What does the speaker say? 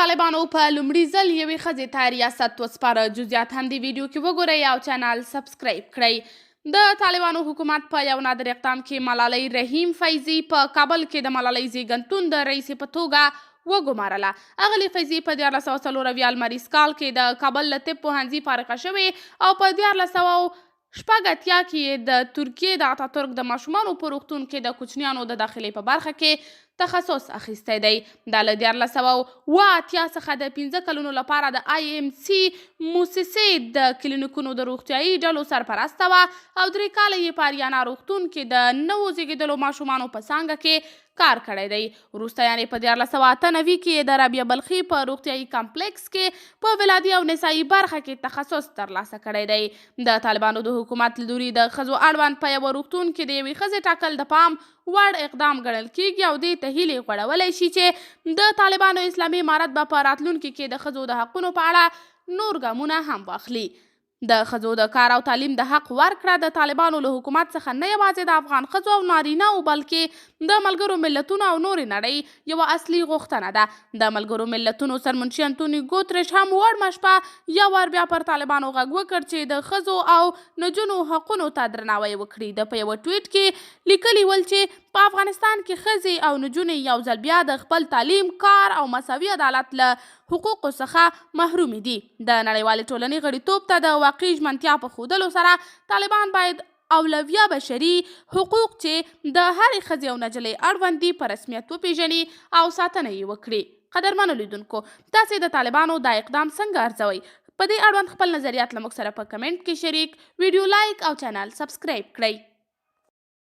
طالبانو په لومړي ځل یوې ښځې ته ریاست وسپاره. جزئیات هم د ویډیو کې وګورئ او چینل سبسکرایب کړئ. د طالبانو حکومت په یو نادر اقدام کې ملالۍ رحیم فیضي په کابل کې د ملالۍ زیږنتون د رئیسې په توګه وګمارله. اغلې فیضي په 1440 لمریز کال کې د کابل له طب پوهنځي فارغه شوې او په 1480 کې د ترکیې د اتاتورک د ماشومانو په روغتون کې د کوچنیانو د داخلي په برخه کې تخصص اخیستی دی. دا له 1480 څخه د 15 کلونو لپاره د IMC موسسې د کلینیکونو د روغتیایي ډلو سرپرسته وه او 3 کاله یې په اریانا روغتون کې د نوو زیږېدلو ماشومانو په څانګه کې کار کړی دی. وروسته یعنې په 1498 کې د رابعه بلخي په روغتیایي کمپلیکس کې په ولادي او نسایي برخه کې تخصص ترلاسه کړی دی. د طالبانو د حکومت له لوري د ښځو اړوند په یوه روغتون کې د یوې ښځې ټاکل د پام وړ اقدام ګڼل کیږي او دې ته هیلې غوړولی شي چې د طالبانو اسلامي امارت به په راتلونکي کې د ښځو د حقونو په اړه نور ګامونه هم واخلي. د ښځو د کار او تعلیم د حق ورکړه د طالبانو له حکومت څخه نه یوازې د افغان ښځو او نارینه‌و بلکې د ملګرو ملتونو او نورې نړۍ یوه اصلي غوښتنه ده. د ملګرو ملتونو سرمنشي انتوني ګوترش هم وړمه شپه یو وار بیا پر طالبانو غږ وکړ چې د ښځو او نجونو حقونو ته درناوی وکړي. د په یوه ټویټ کې لیکلي ول چې په افغانستان کې ښځې او نجونې یو ځل بیا د خپل تعلیم، کار او مساوي عدالت له حقوقو څخه محرومې دي. د نړیوالې ټولنې غړیتوب ته د واقعي ژمنتیا په ښودلو سره طالبان باید اولویه بشري حقوق چې د هرې ښځې او نجلۍ اړوند دي په رسمیت وپیژني او ساتنه یې وکړي. قدرمنو لیدونکو، تاسې د طالبانو دا اقدام څنګه ارزوئ؟ په دې اړوند خپل نظریات له موږ سره په کمنټ کې شریک، ویډیو لایک او چینل سبسکرایب کړئ.